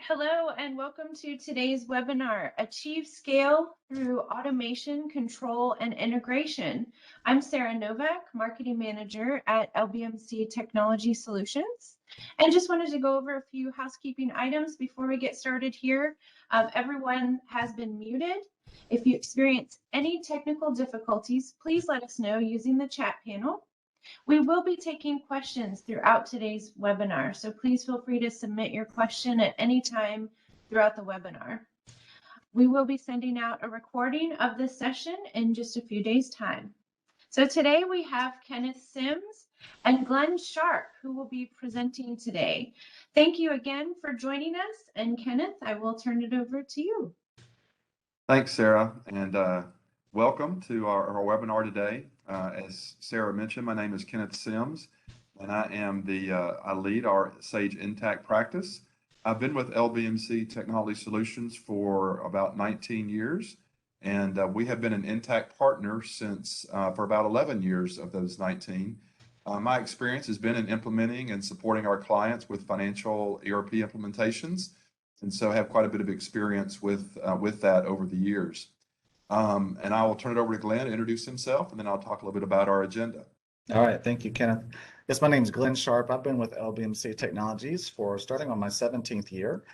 Hello and welcome to today's webinar, Achieve Scale Through Automation, Control, and Integration. I'm Sarah Novak, Marketing Manager at LBMC Technology Solutions, and just wanted to go over a few housekeeping items before we get started here. Everyone has been muted. If you experience any technical difficulties, please let us know using the chat panel. We will be taking questions throughout today's webinar, so please feel free to submit your question at any time throughout the webinar. We will be sending out a recording of this session in just a few days' time. So today we have Kenneth Sims and Glenn Sharp, who will be presenting today. Thank you again for joining us, and Kenneth, I will turn it over to you. Thanks, Sarah, and welcome to our webinar today. As Sarah mentioned, my name is Kenneth Sims, and I am I lead our Sage Intacct practice. I've been with LBMC Technology Solutions for about 19 years, and we have been an Intacct partner since for about 11 years of those 19. My experience has been in implementing and supporting our clients with financial ERP implementations, and so I have quite a bit of experience with that over the years. And I will turn it over to Glenn to introduce himself, and then I'll talk a little bit about our agenda. All right, thank you, Kenneth. Yes, my name is Glenn Sharp. I've been with LBMC Technologies for starting on my 17th year.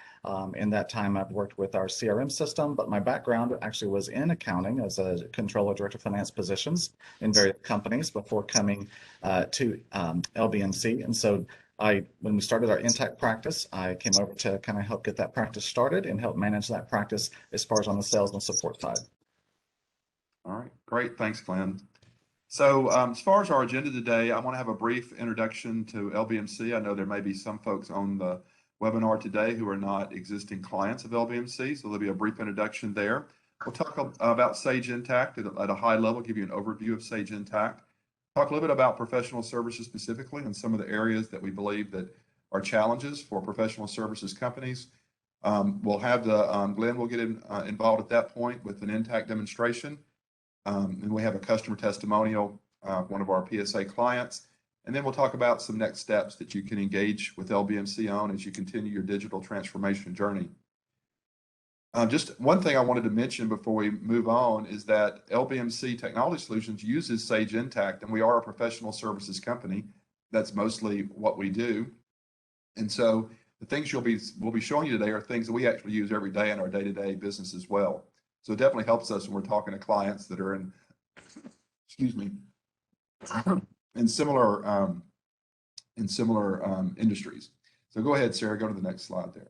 In that time, I've worked with our CRM system, but my background actually was in accounting as a controller, director of finance positions in various companies before coming to LBMC. And so when we started our Intacct practice, I came over to kind of help get that practice started and help manage that practice as far as on the sales and support side. All right, great. Thanks, Glenn. So as far as our agenda today, I want to have a brief introduction to LBMC. I know there may be some folks on the webinar today who are not existing clients of LBMC, so there'll be a brief introduction there. We'll talk about Sage Intacct at a high level, give you an overview of Sage Intacct. Talk a little bit about professional services specifically and some of the areas that we believe that are challenges for professional services companies. We'll have Glenn will get involved at that point with an Intacct demonstration. And we have a customer testimonial, one of our PSA clients. And then we'll talk about some next steps that you can engage with LBMC on as you continue your digital transformation journey. Just one thing I wanted to mention before we move on is that LBMC Technology Solutions uses Sage Intacct, and we are a professional services company. That's mostly what we do. And so the things we'll be showing you today are things that we actually use every day in our day-to-day business as well. So it definitely helps us when we're talking to clients that are in, excuse me, in similar industries. So go ahead, Sarah, go to the next slide there.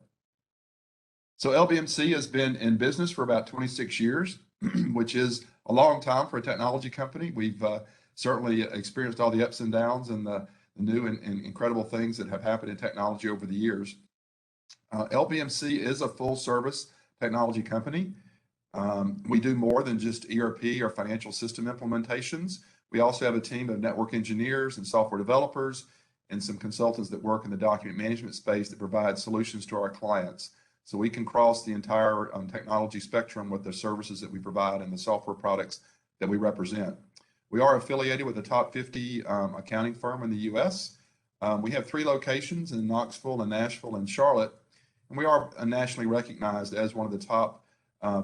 So LBMC has been in business for about 26 years, which is a long time for a technology company. We've certainly experienced all the ups and downs and the new and incredible things that have happened in technology over the years. LBMC is a full service technology company. We do more than just ERP or financial system implementations. We also have a team of network engineers and software developers and some consultants that work in the document management space that provide solutions to our clients. So we can cross the entire technology spectrum with the services that we provide and the software products that we represent. We are affiliated with a top 50 accounting firm in the U.S. We have 3 locations in Knoxville and Nashville and Charlotte, and we are nationally recognized as one of the top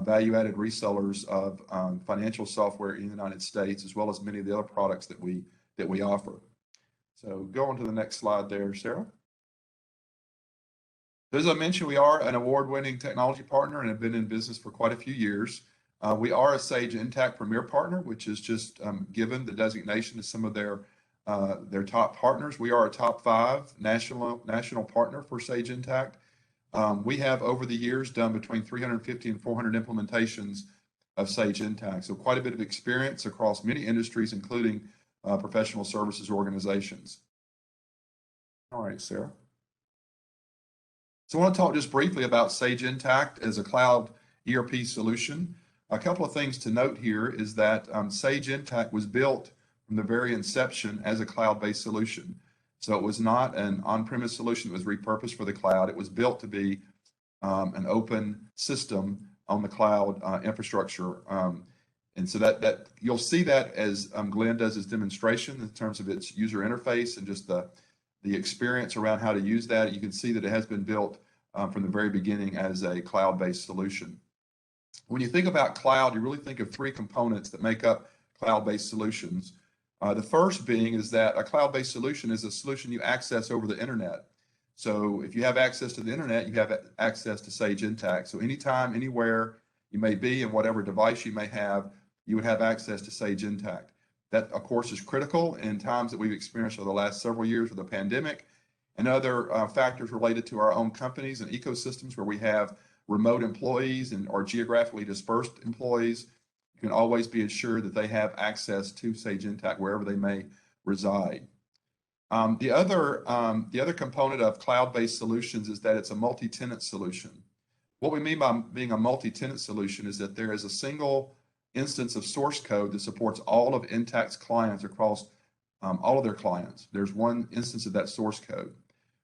value-added resellers of financial software in the United States, as well as many of the other products that we offer. So go on to the next slide there, Sarah. As I mentioned, we are an award-winning technology partner and have been in business for quite a few years. We are a Sage Intacct Premier Partner, which is just given the designation to some of their top partners. We are a top 5 national partner for Sage Intacct. We have over the years done between 350 and 400 implementations of Sage Intacct. So quite a bit of experience across many industries, including professional services organizations. All right, Sarah. So I want to talk just briefly about Sage Intacct as a cloud ERP solution. A couple of things to note here is that Sage Intacct was built from the very inception as a cloud-based solution. So it was not an on-premise solution that was repurposed for the cloud. It was built to be an open system on the cloud infrastructure. And so that you'll see that as Glenn does his demonstration in terms of its user interface and just the experience around how to use that. You can see that it has been built from the very beginning as a cloud-based solution. When you think about cloud, you really think of three components that make up cloud-based solutions. The first being is that a cloud-based solution is a solution you access over the internet. So if you have access to the internet, you have access to Sage Intacct. So anytime, anywhere you may be and whatever device you may have, you would have access to Sage Intacct. That, of course, is critical in times that we've experienced over the last several years with the pandemic and other factors related to our own companies and ecosystems where we have remote employees and or geographically dispersed employees. You can always be assured that they have access to Sage Intacct wherever they may reside. The other component of cloud-based solutions is that it's a multi-tenant solution. What we mean by being a multi-tenant solution is that there is a single instance of source code that supports all of Intacct's clients across all of their clients. There's one instance of that source code,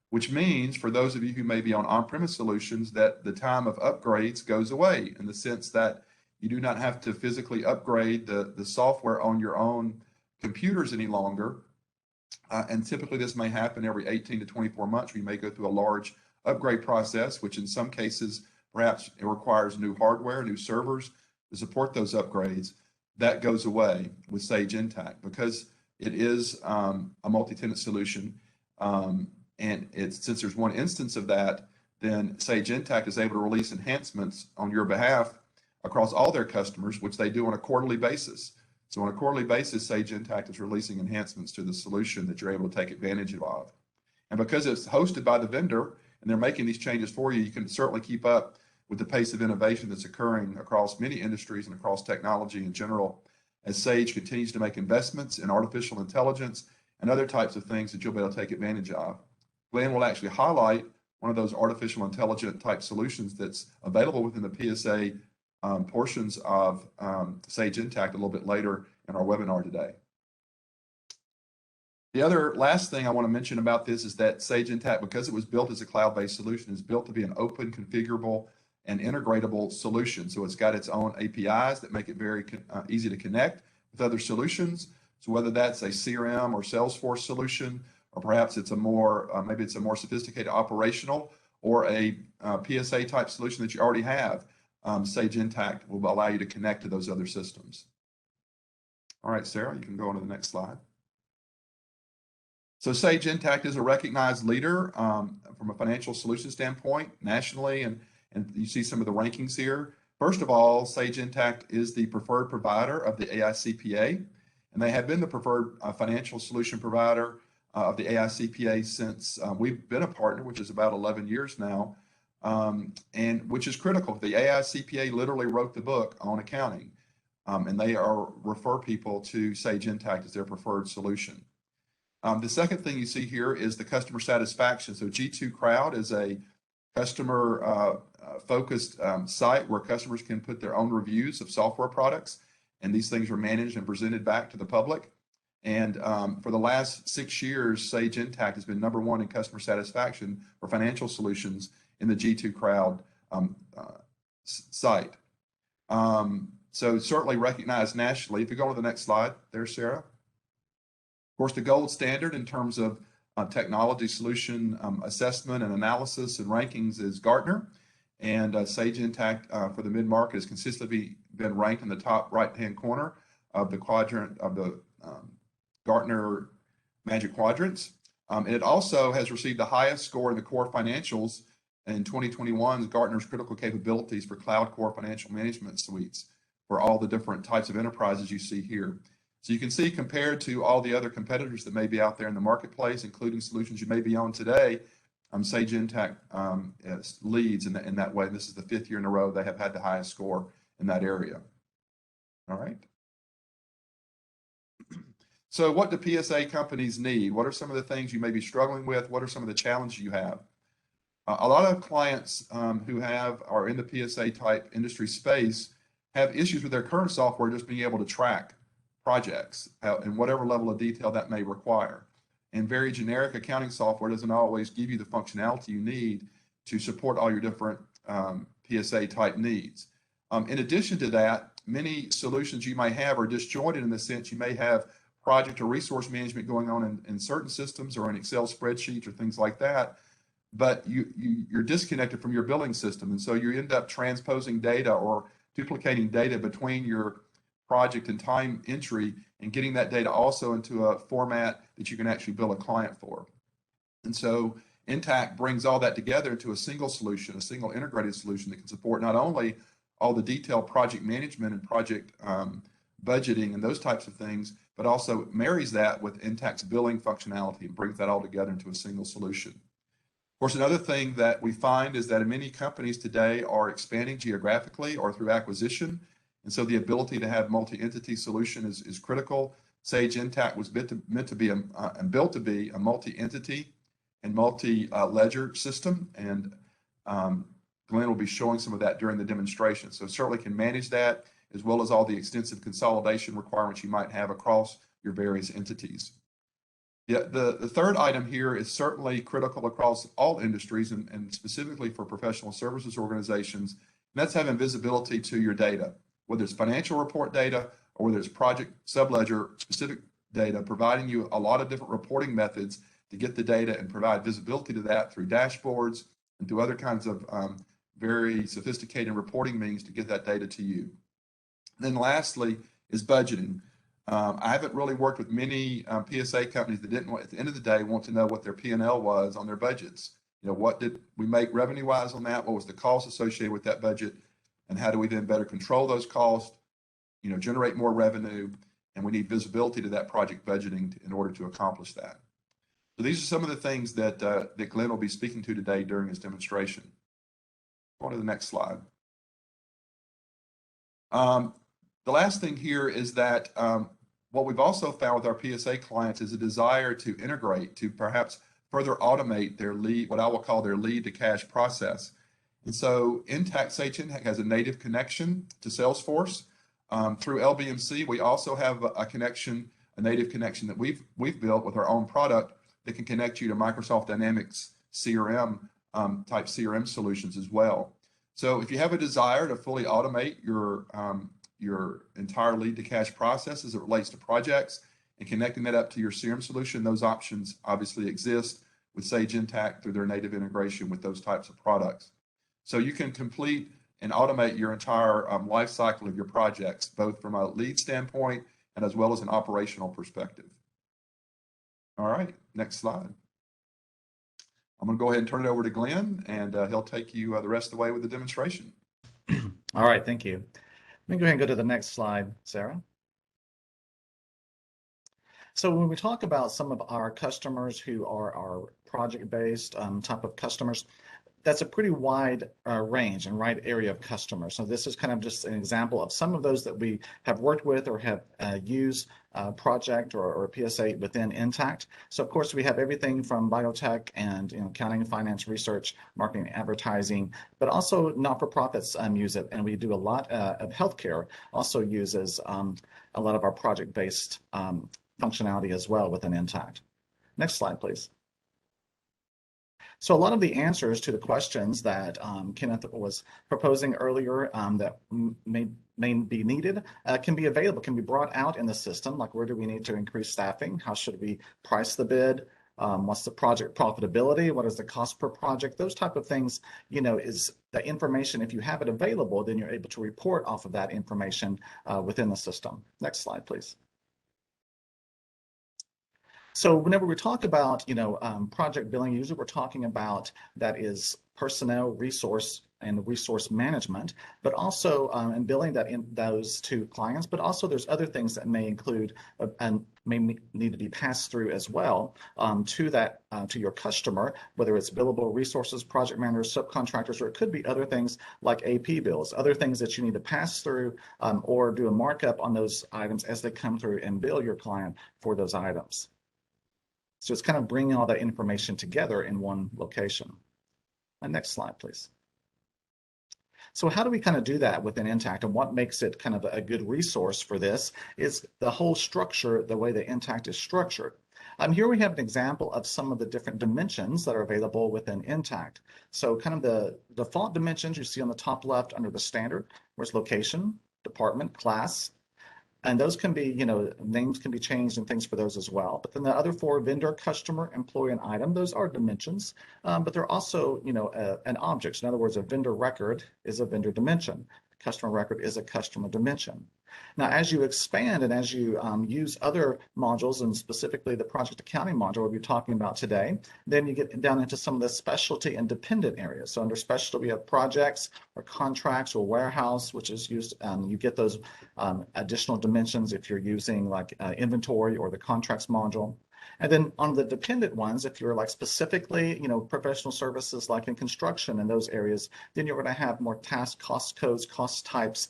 which means for those of you who may be on on-premise solutions that the time of upgrades goes away in the sense that you do not have to physically upgrade the software on your own computers any longer. And typically this may happen every 18 to 24 months. We may go through a large upgrade process, which in some cases, perhaps it requires new hardware, new servers to support those upgrades. That goes away with Sage Intacct because it is a multi-tenant solution. And since there's one instance of that, then Sage Intacct is able to release enhancements on your behalf across all their customers, which they do on a quarterly basis. So on a quarterly basis, Sage Intacct is releasing enhancements to the solution that you're able to take advantage of. And because it's hosted by the vendor and they're making these changes for you, you can certainly keep up with the pace of innovation that's occurring across many industries and across technology in general as Sage continues to make investments in artificial intelligence and other types of things that you'll be able to take advantage of. Glenn will actually highlight one of those artificial intelligent type solutions that's available within the PSA portions of Sage Intacct a little bit later in our webinar today. The other last thing I want to mention about this is that Sage Intacct, because it was built as a cloud-based solution, is built to be an open, configurable, and integratable solution. So it's got its own APIs that make it very easy to connect with other solutions. So whether that's a CRM or Salesforce solution, or perhaps it's a more, maybe it's a more sophisticated operational or a PSA type solution that you already have, Sage Intacct will allow you to connect to those other systems. All right, Sarah, you can go on to the next slide. So Sage Intacct is a recognized leader from a financial solution standpoint nationally, and you see some of the rankings here. First of all, Sage Intacct is the preferred provider of the AICPA, and they have been the preferred financial solution provider of the AICPA since we've been a partner, which is about 11 years now, and which is critical. The AICPA literally wrote the book on accounting, and they refer people to Sage Intacct as their preferred solution. The second thing you see here is the customer satisfaction. So G2 Crowd is a customer focused site where customers can put their own reviews of software products, and these things are managed and presented back to the public. And for the last 6 years, Sage Intacct has been #1 in customer satisfaction for financial solutions in the G2 Crowd site. So certainly recognized nationally. If you go to the next slide there, Sarah. Of course, the gold standard in terms of technology solution assessment and analysis and rankings is Gartner. And Sage Intacct for the mid-market has consistently been ranked in the top right-hand corner of the quadrant of the Gartner Magic Quadrants. And it also has received the highest score in the core financials in 2021's Gartner's critical capabilities for cloud core financial management suites for all the different types of enterprises you see here. So you can see compared to all the other competitors that may be out there in the marketplace, including solutions you may be on today, Sage Intacct leads in that way. This is the 5th year in a row they have had the highest score in that area. All right. So what do PSA companies need? What are some of the things you may be struggling with? What are some of the challenges you have? A lot of clients who are in the PSA type industry space have issues with their current software just being able to track projects in whatever level of detail that may require. And very generic accounting software doesn't always give you the functionality you need to support all your different PSA type needs. In addition to that, many solutions you might have are disjointed in the sense you may have project or resource management going on in certain systems or in Excel spreadsheets or things like that. but you're disconnected from your billing system. And so you end up transposing data or duplicating data between your project and time entry and getting that data also into a format that you can actually bill a client for. And so Intact brings all that together into a single solution, a single integrated solution that can support not only all the detailed project management and project budgeting and those types of things, but also marries that with Intact's billing functionality and brings that all together into a single solution. Of course, another thing that we find is that many companies today are expanding geographically or through acquisition. And so the ability to have multi-entity solution is critical. Sage Intacct was meant to be and built to be a multi-entity and multi-ledger system. And Glenn will be showing some of that during the demonstration. So certainly can manage that, as well as all the extensive consolidation requirements you might have across your various entities. Yeah, the third item here is certainly critical across all industries and specifically for professional services organizations, and that's having visibility to your data, whether it's financial report data or whether it's project subledger specific data, providing you a lot of different reporting methods to get the data and provide visibility to that through dashboards and through other kinds of very sophisticated reporting means to get that data to you. And then lastly is budgeting. I haven't really worked with many PSA companies that didn't, at the end of the day, want to know what their P&L was on their budgets. You know, what did we make revenue-wise on that? What was the cost associated with that budget? And how do we then better control those costs, you know, generate more revenue? And we need visibility to that project budgeting in order to accomplish that. So these are some of the things that, that Glenn will be speaking to today during his demonstration. Go on to the next slide. The last thing here is that what we've also found with our PSA clients is a desire to integrate, to perhaps further automate their lead, what I will call their lead to cash process. And so Sage Intacct has a native connection to Salesforce. Through LBMC, we also have a connection, a native connection that we've built with our own product that can connect you to Microsoft Dynamics CRM type CRM solutions as well. So if you have a desire to fully automate your entire lead to cash process as it relates to projects and connecting that up to your CRM solution, those options obviously exist with Sage Intacct through their native integration with those types of products. So you can complete and automate your entire life cycle of your projects, both from a lead standpoint and as well as an operational perspective. All right, next slide. I'm going to go ahead and turn it over to Glenn, and he'll take you the rest of the way with the demonstration. All right, thank you. Let me go ahead and go to the next slide, Sarah. So when we talk about some of our customers who are our project-based type of customers, that's a pretty wide range and wide area of customers. So this is kind of just an example of some of those that we have worked with or have used project or PSA within Intacct. So of course we have everything from biotech and accounting, finance, research, marketing, advertising, but also not-for-profits use it, and we do a lot of healthcare also uses a lot of our project-based functionality as well within Intacct. Next slide, please. So a lot of the answers to the questions that Kenneth was proposing earlier that may be needed can be available, can be brought out in the system, like where do we need to increase staffing? How should we price the bid? What's the project profitability? What is the cost per project? Those type of things, is the information, if you have it available, then you're able to report off of that information within the system. Next slide, please. So whenever we talk about, project billing, usually we're talking about that is personnel, resource, and resource management, but also and billing that in those to clients, but also there's other things that may include and may need to be passed through as well to that to your customer, whether it's billable resources, project managers, subcontractors, or it could be other things like AP bills, other things that you need to pass through or do a markup on those items as they come through and bill your client for those items. So it's kind of bringing all that information together in one location. Next slide, please. So how do we kind of do that within Intacct, and what makes it kind of a good resource for this is the whole structure, the way that Intacct is structured. Here we have an example of some of the different dimensions that are available within Intacct. So kind of the default dimensions you see on the top left under the standard, where's location, department, class, And those can be, names can be changed and things for those as well. But then the other four, vendor, customer, employee, and item, those are dimensions, but they're also, an object. In other words, a vendor record is a vendor dimension. Customer record is a customer dimension. Now, as you expand and as you use other modules, and specifically the project accounting module we'll be talking about today, then you get down into some of the specialty and dependent areas. So under specialty, we have projects or contracts or warehouse, which is used, you get those additional dimensions if you're using like inventory or the contracts module. And then on the dependent ones, if you're like specifically, professional services like in construction and those areas, then you're going to have more task cost codes, cost types,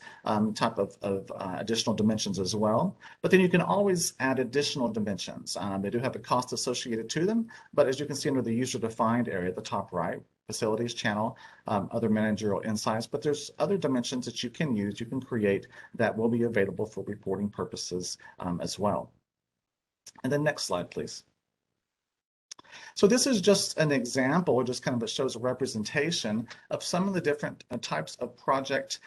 type of additional dimensions as well. But then you can always add additional dimensions. They do have a cost associated to them, but as you can see under the user defined area at the top right, facilities, channel, other managerial insights, but there's other dimensions that you can use, you can create that will be available for reporting purposes as well. And then next slide, please. So this is just an example, just kind of shows a representation of some of the different types of project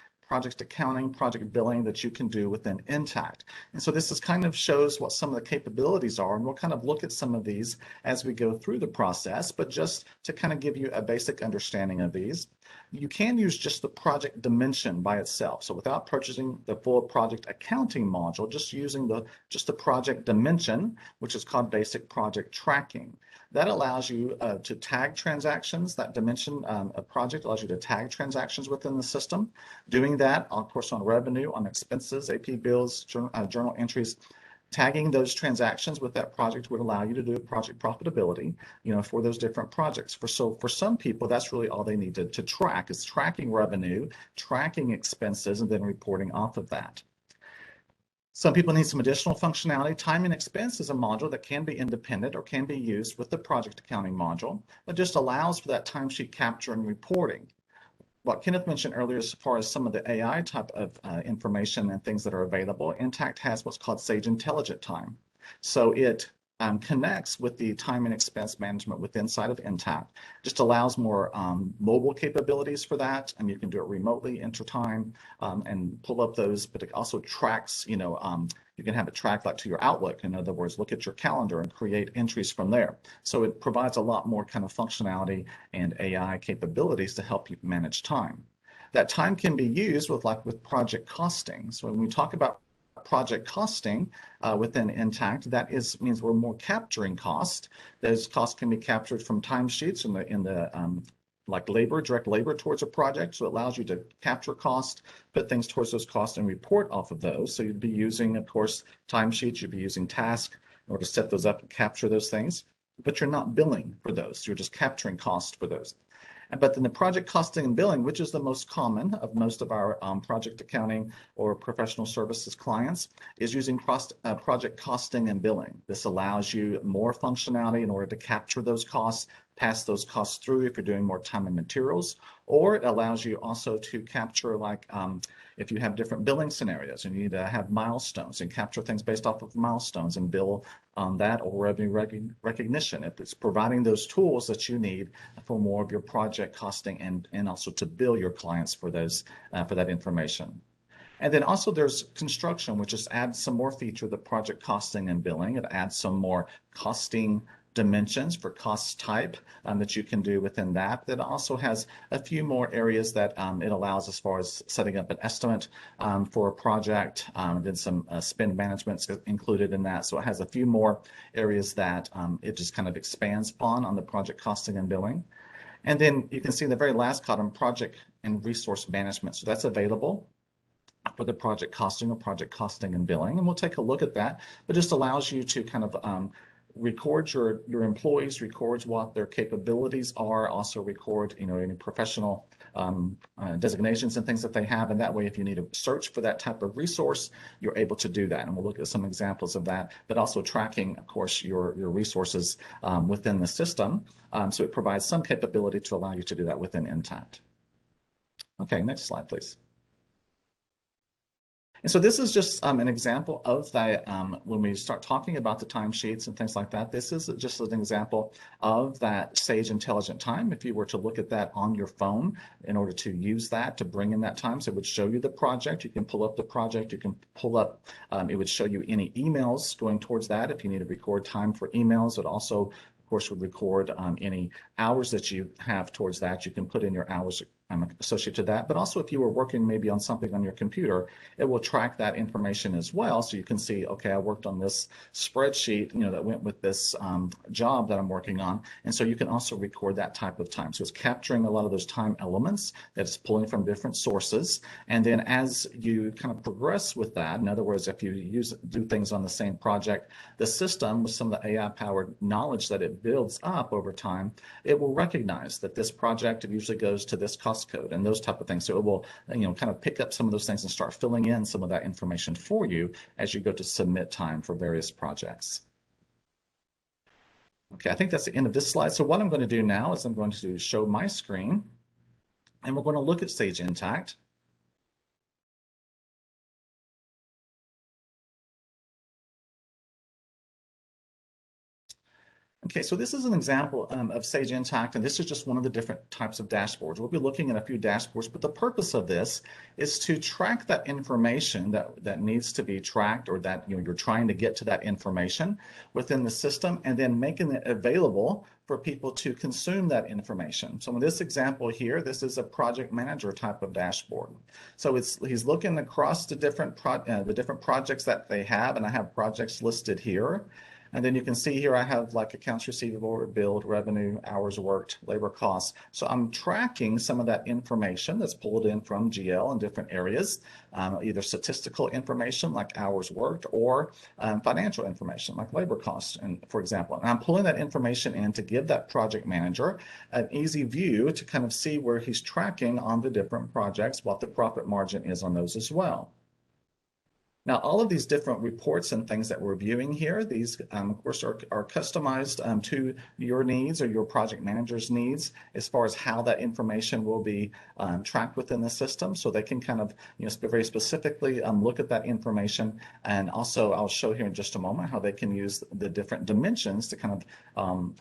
accounting, project billing that you can do within Intact. And so this is kind of shows what some of the capabilities are, and we'll kind of look at some of these as we go through the process, but just to kind of give you a basic understanding of these. You can use just the project dimension by itself. So without purchasing the full project accounting module, just using just the project dimension, which is called basic project tracking. That allows you to tag transactions. That dimension of project allows you to tag transactions within the system. Doing that, of course, on revenue, on expenses, AP bills, journal entries, tagging those transactions with that project would allow you to do project profitability, for those different projects. For some people, that's really all they need to track is tracking revenue, tracking expenses, and then reporting off of that. Some people need some additional functionality. Time and expense is a module that can be independent or can be used with the project accounting module, that just allows for that timesheet capture and reporting. What Kenneth mentioned earlier, as far as some of the AI type of information and things that are available, Intact has what's called Sage Intelligent Time. So it connects with the time and expense management within inside of Intact. Just allows more mobile capabilities for that, and you can do it remotely, enter time, and pull up those, but it also tracks, you can have it tracked like to your Outlook. In other words, look at your calendar and create entries from there. So it provides a lot more kind of functionality and AI capabilities to help you manage time. That time can be used with project costing. So when we talk about project costing within Intact, that means we're more capturing cost. Those costs can be captured from timesheets in the like direct labor towards a project. So it allows you to capture cost, put things towards those costs, and report off of those. So you'd be using, of course, timesheets, you'd be using task in order to set those up and capture those things, but you're not billing for those. You're just capturing cost for those. But then the project costing and billing, which is the most common of most of our project accounting or professional services clients, is using project costing and billing. This allows you more functionality in order to capture those costs, pass those costs through if you're doing more time and materials, or it allows you also to capture if you have different billing scenarios and you need to have milestones and capture things based off of milestones and bill on that, or revenue recognition. If it's providing those tools that you need for more of your project costing and also to bill your clients for those for that information. And then also there's construction, which just adds some more feature, the project costing and billing. It adds some more costing dimensions for cost type that you can do within that. That also has a few more areas that it allows as far as setting up an estimate for a project, then some spend management included in that. So it has a few more areas that it just kind of expands upon on the project costing and billing. And then you can see in the very last column, project and resource management. So that's available for the project costing and billing. And we'll take a look at that, but just allows you to kind of record your employees, records what their capabilities are, also record any professional designations and things that they have, and that way if you need to search for that type of resource, you're able to do that. And we'll look at some examples of that, but also tracking, of course, your resources within the system. So it provides some capability to allow you to do that within Intact. Okay, next slide, please. And so this is just an example of that. When we start talking about the timesheets and things like that, this is just an example of that Sage Intelligent Time. If you were to look at that on your phone in order to use that to bring in that time, so it would show you the project. You can pull up the project. You can pull up, it would show you any emails going towards that. If you need to record time for emails, it also, of course, would record any hours that you have towards that. You can put in your hours associated to that. But also if you were working maybe on something on your computer, it will track that information as well. So you can see, okay, I worked on this spreadsheet, that went with this job that I'm working on. And so you can also record that type of time. So it's capturing a lot of those time elements that it's pulling from different sources. And then as you kind of progress with that, in other words, if you do things on the same project, the system with some of the AI powered knowledge that it builds up over time, it will recognize that this project usually goes to this cost code and those type of things. So it will, kind of pick up some of those things and start filling in some of that information for you as you go to submit time for various projects. Okay, I think that's the end of this slide. So what I'm going to do now is I'm going to show my screen and we're going to look at Sage Intacct. Okay, so this is an example of Sage Intacct, and this is just one of the different types of dashboards. We'll be looking at a few dashboards, but the purpose of this is to track that information that needs to be tracked, or that you're trying to get to that information within the system, and then making it available for people to consume that information. So in this example here, this is a project manager type of dashboard. So he's looking across the different projects that they have, and I have projects listed here. And then you can see here I have like accounts receivable, billed, revenue, hours worked, labor costs. So I'm tracking some of that information that's pulled in from GL in different areas, either statistical information like hours worked, or financial information like labor costs, and for example. And I'm pulling that information in to give that project manager an easy view to kind of see where he's tracking on the different projects, what the profit margin is on those as well. Now, all of these different reports and things that we're viewing here, these, of course, are customized to your needs or your project manager's needs as far as how that information will be tracked within the system. So they can kind of, very specifically look at that information. And also, I'll show here in just a moment how they can use the different dimensions to kind of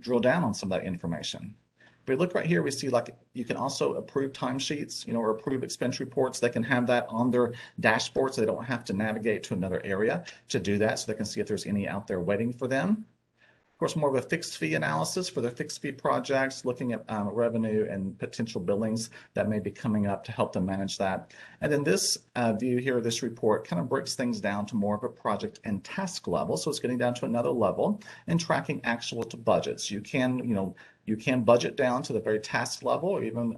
drill down on some of that information. If we look right here, we see like you can also approve timesheets, or approve expense reports. They can have that on their dashboard, so they don't have to navigate to another area to do that. So they can see if there's any out there waiting for them. Of course, more of a fixed fee analysis for their fixed fee projects, looking at revenue and potential billings that may be coming up to help them manage that. And then this view here, this report kind of breaks things down to more of a project and task level. So it's getting down to another level and tracking actual to budgets. You can budget down to the very task level, or even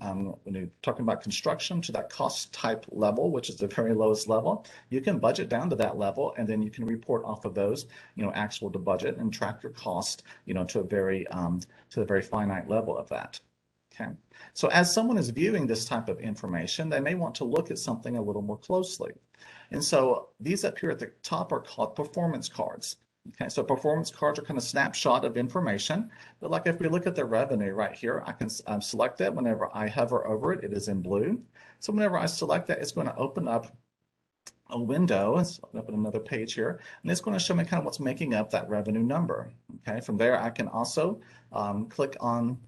when you're talking about construction, to that cost type level, which is the very lowest level. You can budget down to that level, and then you can report off of those, actual to budget, and track your cost, to the very finite level of that. Okay. So as someone is viewing this type of information, they may want to look at something a little more closely. And so these up here at the top are called performance cards. Okay, so performance cards are kind of snapshot of information, but like if we look at the revenue right here, I can select that. Whenever I hover over it, it is in blue. So whenever I select that, it's going to open up a window. Let's open another page here, and it's going to show me kind of what's making up that revenue number. Okay, from there I can also click on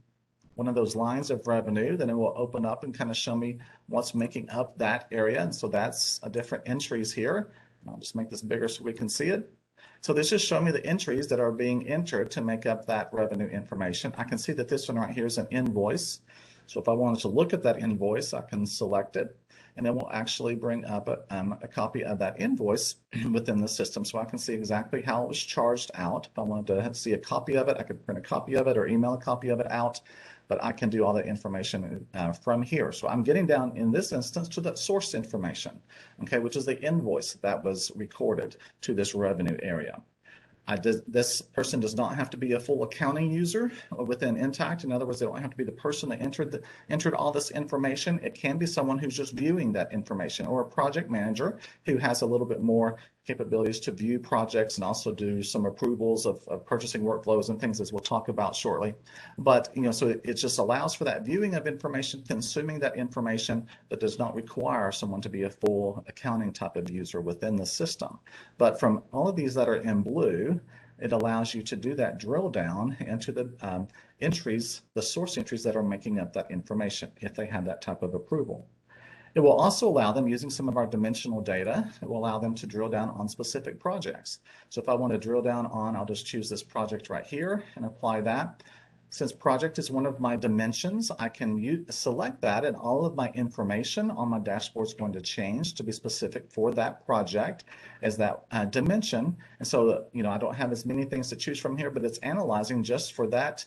one of those lines of revenue, then it will open up and kind of show me what's making up that area. And so that's different entries here. I'll just make this bigger so we can see it. So this is showing me the entries that are being entered to make up that revenue information. I can see that this one right here is an invoice. So if I wanted to look at that invoice, I can select it, and it will actually bring up a copy of that invoice within the system. So I can see exactly how it was charged out. If I wanted to see a copy of it, I could print a copy of it or email a copy of it out. But I can do all that information from here. So I'm getting down in this instance to the source information, okay, which is the invoice that was recorded to this revenue area. This person does not have to be a full accounting user within Intacct. In other words, they don't have to be the person that entered all this information. It can be someone who's just viewing that information, or a project manager who has a little bit more capabilities to view projects and also do some approvals of purchasing workflows and things, as we'll talk about shortly. But, so it just allows for that viewing of information, consuming that information, that does not require someone to be a full accounting type of user within the system. But from all of these that are in blue, it allows you to do that drill down into the entries, the source entries that are making up that information, if they have that type of approval. It will also allow them, using some of our dimensional data, it will allow them to drill down on specific projects. So if I want to drill down on, I'll just choose this project right here and apply that. Since project is one of my dimensions, I can select that, and all of my information on my dashboard is going to change to be specific for that project as that dimension. And so, I don't have as many things to choose from here, but it's analyzing just for that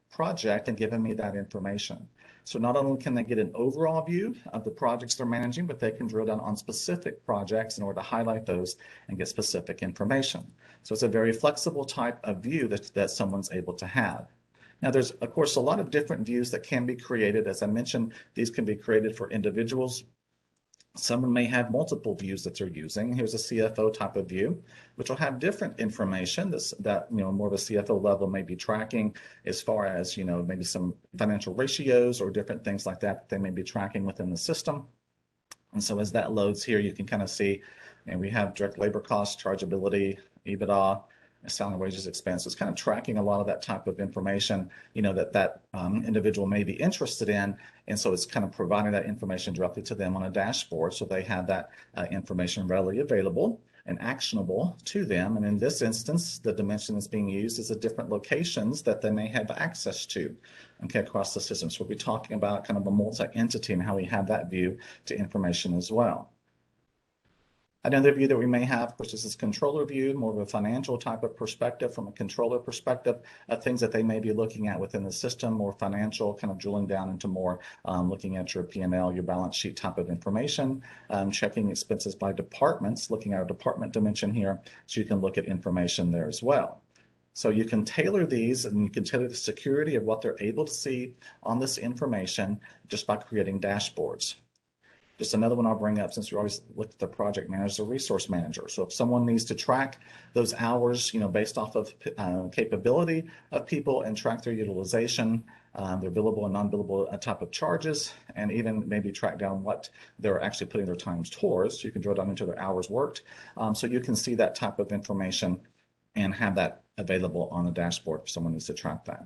project and giving me that information. So not only can they get an overall view of the projects they're managing, but they can drill down on specific projects in order to highlight those and get specific information. So it's a very flexible type of view that someone's able to have. Now, there's, of course, a lot of different views that can be created. As I mentioned, these can be created for individuals. Someone may have multiple views that they're using. Here's a CFO type of view, which will have different information that more of a CFO level may be tracking, as far as, maybe some financial ratios or different things like that they may be tracking within the system. And so as that loads here, you can kind of see, and we have direct labor costs, chargeability, EBITDA, salary, wages, expense. It's kind of tracking a lot of that type of information, that individual may be interested in. And so it's kind of providing that information directly to them on a dashboard, so they have that information readily available and actionable to them. And in this instance, the dimension that's being used is the different locations that they may have access to, across the system. So we'll be talking about kind of a multi-entity and how we have that view to information as well. Another view that we may have, which is this controller view, more of a financial type of perspective, from a controller perspective, of things that they may be looking at within the system, more financial, kind of drilling down into more looking at your P&L, your balance sheet type of information, checking expenses by departments, looking at a department dimension here, so you can look at information there as well. So you can tailor these, and you can tailor the security of what they're able to see on this information just by creating dashboards. Just another one I'll bring up, since we always looked at the project manager, the resource manager. So if someone needs to track those hours, based off of capability of people, and track their utilization, their billable and non-billable type of charges, and even maybe track down what they're actually putting their times towards, so you can drill down into their hours worked. So you can see that type of information and have that available on the dashboard if someone needs to track that.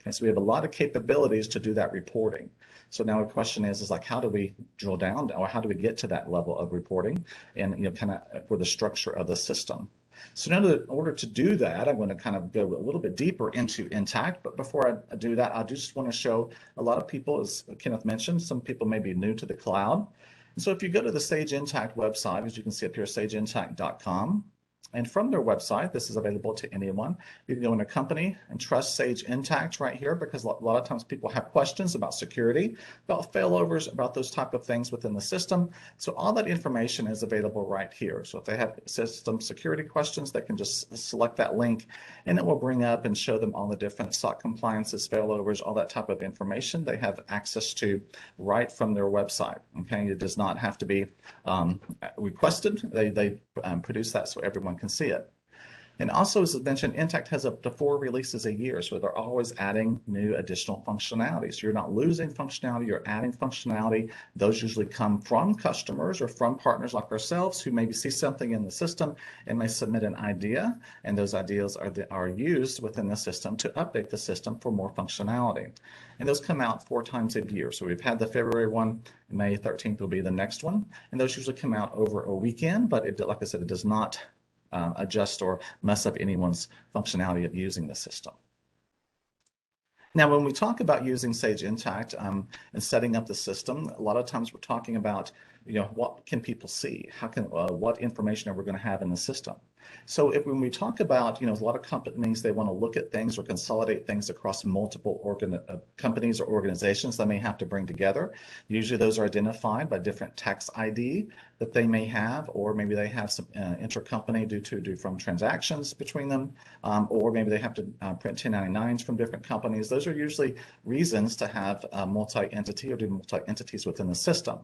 Okay, so we have a lot of capabilities to do that reporting. So now the question is like, how do we drill down, or how do we get to that level of reporting, and kind of for the structure of the system? So now, in order to do that, I'm going to kind of go a little bit deeper into Intact. But before I do that, I just want to show a lot of people, as Kenneth mentioned, some people may be new to the cloud. And so if you go to the Sage Intact website, as you can see up here, sageintact.com. And from their website, this is available to anyone. You can go into company and trust Sage Intact right here, because a lot of times people have questions about security, about failovers, about those type of things within the system. So all that information is available right here. So if they have system security questions, they can just select that link, and it will bring up and show them all the different SOC compliances, failovers, all that type of information they have access to right from their website. Okay, it does not have to be requested. They produce that so everyone can see it. And also, as I mentioned, Intact has up to 4 releases a year, so they're always adding new additional functionality. So you're not losing functionality, you're adding functionality. Those usually come from customers or from partners like ourselves, who maybe see something in the system and may submit an idea, and those ideas are used within the system to update the system for more functionality. And those come out 4 times a year. So we've had the February one, May 13th will be the next one, and those usually come out over a weekend, but like I said, it does not adjust or mess up anyone's functionality of using the system. Now, when we talk about using Sage Intact and setting up the system, a lot of times we're talking about, what can people see? How can what information are we going to have in the system? So when we talk about, a lot of companies, they want to look at things or consolidate things across multiple companies or organizations they may have to bring together. Usually those are identified by different tax ID that they may have, or maybe they have some intercompany due from transactions between them, or maybe they have to print 1099s from different companies. Those are usually reasons to have a multi-entity or do multi-entities within the system.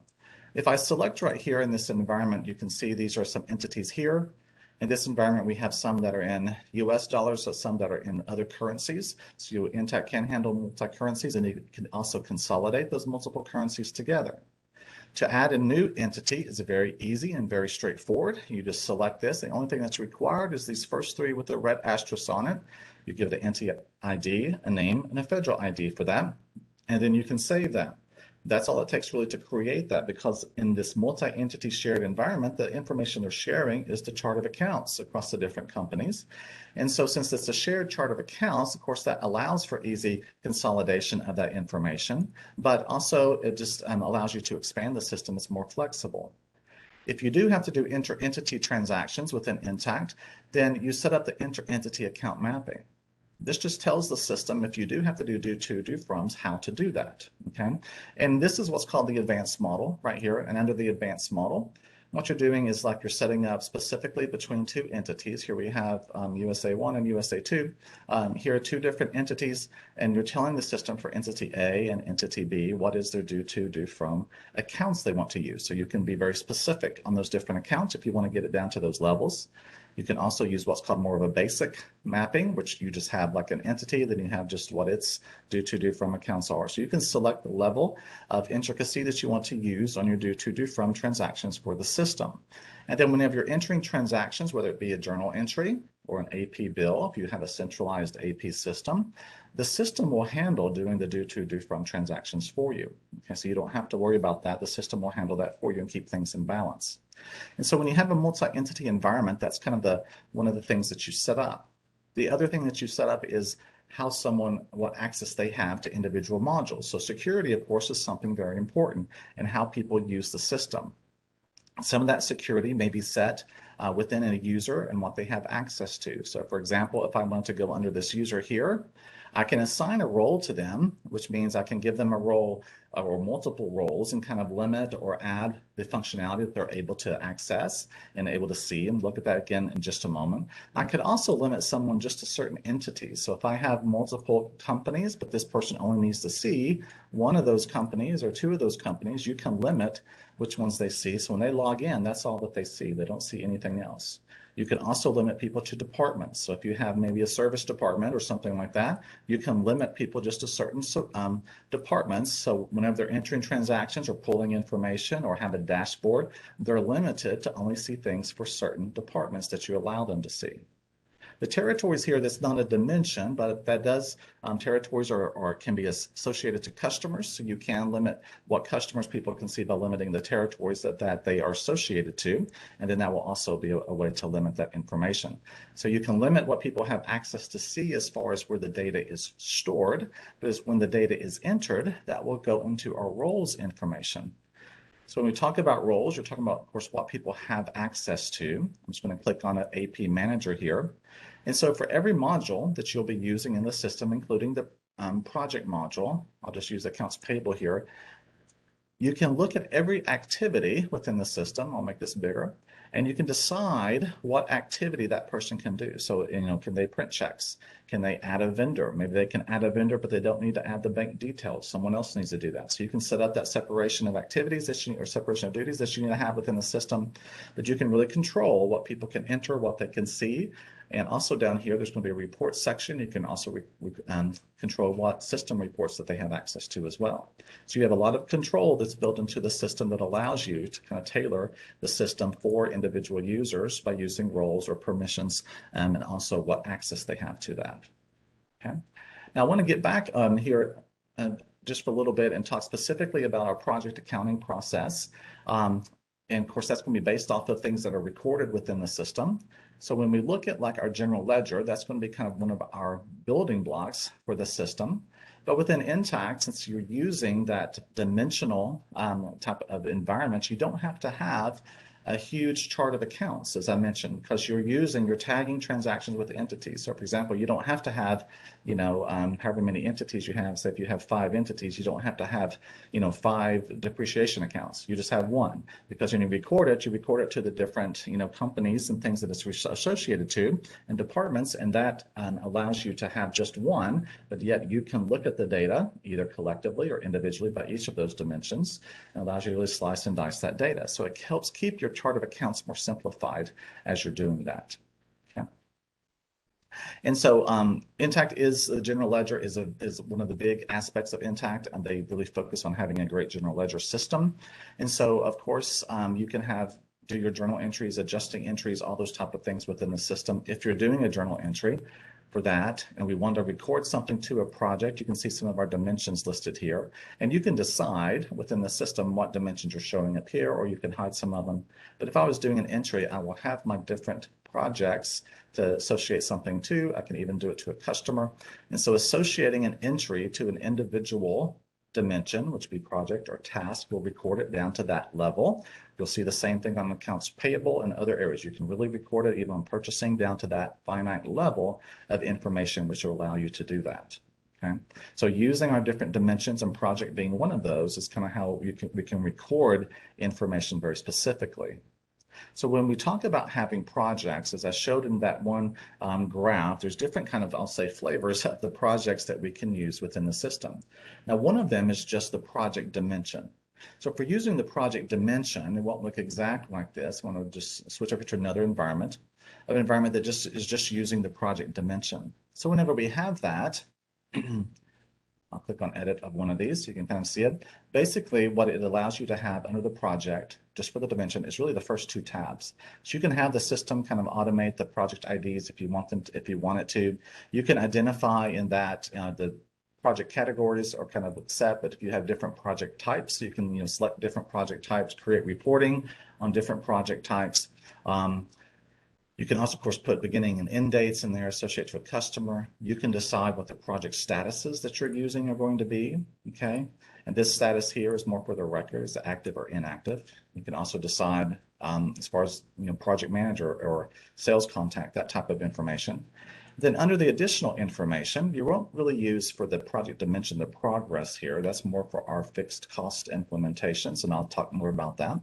If I select right here in this environment, you can see these are some entities here. In this environment, we have some that are in US dollars, so some that are in other currencies. So Intacct can handle multi-currencies, and you can also consolidate those multiple currencies together. To add a new entity is very easy and very straightforward. You just select this. The only thing that's required is these first three with the red asterisk on it. You give the entity ID, a name, and a federal ID for that, and then you can save that. That's all it takes really to create that, because in this multi-entity shared environment, the information they're sharing is the chart of accounts across the different companies. And so since it's a shared chart of accounts, of course, that allows for easy consolidation of that information, but also it just allows you to expand the system. It's more flexible. If you do have to do inter-entity transactions within Intacct, then you set up the inter-entity account mapping. This just tells the system, if you do have to do to, do froms, how to do that, okay? And this is what's called the advanced model right here. And under the advanced model, what you're doing is like you're setting up specifically between two entities. Here we have USA 1 and USA 2. Here are two different entities, and you're telling the system for entity A and entity B what is their due to, due from accounts they want to use. So you can be very specific on those different accounts if you want to get it down to those levels. You can also use what's called more of a basic mapping, which you just have like an entity, then you have just what its due to, due from accounts are. So you can select the level of intricacy that you want to use on your due to, due from transactions for the system. And then whenever you're entering transactions, whether it be a journal entry or an AP bill, if you have a centralized AP system, the system will handle doing the due to, due from transactions for you. Okay, so you don't have to worry about that. The system will handle that for you and keep things in balance. And so when you have a multi-entity environment, that's kind of one of the things that you set up. The other thing that you set up is what access they have to individual modules. So security, of course, is something very important in how people use the system. Some of that security may be set within a user and what they have access to. So for example, if I want to go under this user here, I can assign a role to them, which means I can give them a role or multiple roles and kind of limit or add the functionality that they're able to access and able to see, and look at that again in just a moment. I could also limit someone just to certain entities. So if I have multiple companies, but this person only needs to see one of those companies or two of those companies, you can limit which ones they see. So when they log in, that's all that they see. They don't see anything else. You can also limit people to departments. So if you have maybe a service department or something like that, you can limit people just to certain departments. So whenever they're entering transactions or pulling information or have a dashboard, they're limited to only see things for certain departments that you allow them to see. The territories here, that's not a dimension, but that does, territories can be associated to customers. So you can limit what customers people can see by limiting the territories that they are associated to. And then that will also be a way to limit that information. So you can limit what people have access to see as far as where the data is stored, but as when the data is entered, that will go into our roles information. So when we talk about roles, you're talking about, of course, what people have access to. I'm just going to click on an AP Manager here. And so for every module that you'll be using in the system, including the project module, I'll just use accounts payable here, you can look at every activity within the system. I'll make this bigger. And you can decide what activity that person can do. So, can they print checks? Can they add a vendor? Maybe they can add a vendor, but they don't need to add the bank details. Someone else needs to do that. So you can set up that separation of activities or separation of duties that you need to have within the system, but you can really control what people can enter, what they can see. And also down here, there's going to be a report section. You can also control what system reports that they have access to as well. So you have a lot of control that's built into the system that allows you to kind of tailor the system for individual users by using roles or permissions, and also what access they have to that. Okay. Now I want to get back here just for a little bit and talk specifically about our project accounting process. And of course, that's going to be based off of things that are recorded within the system. So when we look at like our general ledger, that's going to be kind of one of our building blocks for the system. But within Intacct, since you're using that dimensional type of environment, you don't have to have a huge chart of accounts, as I mentioned, because you're tagging transactions with entities. So for example, you don't have to have, however many entities you have. So if you have 5 entities, you don't have to have, 5 depreciation accounts. You just have one, because when you record it to the different, companies and things that it's associated to and departments. And that allows you to have just one, but yet you can look at the data either collectively or individually by each of those dimensions, and allows you to really slice and dice that data. So it helps keep your chart of accounts more simplified as you're doing that. And so Intact is the general ledger is one of the big aspects of Intact, and they really focus on having a great general ledger system. And so, of course, you can do your journal entries, adjusting entries, all those type of things within the system. If you're doing a journal entry for that, and we want to record something to a project, you can see some of our dimensions listed here. And you can decide within the system what dimensions are showing up here, or you can hide some of them. But if I was doing an entry, I will have my different projects to associate something to. I can even do it to a customer. And so associating an entry to an individual dimension, which would be project or task, will record it down to that level. You'll see the same thing on accounts payable and other areas. You can really record it even on purchasing down to that finite level of information, which will allow you to do that. Okay, so using our different dimensions and project being one of those is kind of how we can record information very specifically. So when we talk about having projects, as I showed in that one graph, there's different kind of, I'll say, flavors of the projects that we can use within the system. Now, one of them is just the project dimension. So if we're using the project dimension, it won't look exact like this. I want to just switch over to another environment, an environment that is just using the project dimension. So whenever we have that, I'll click on edit of one of these so you can kind of see it. Basically, what it allows you to have under the project, just for the dimension, is really the first two tabs. So you can have the system kind of automate the project IDs if you want them to, if you want it to. You can identify in that the project categories are kind of set, but if you have different project types, you can select different project types, create reporting on different project types. You can also, of course, put beginning and end dates in there associated with customer. You can decide what the project statuses that you're using are going to be, okay? And this status here is more for the records, active or inactive. You can also decide as far as, project manager or sales contact, that type of information. Then under the additional information, you won't really use for the project dimension, the progress here. That's more for our fixed cost implementations, and I'll talk more about that.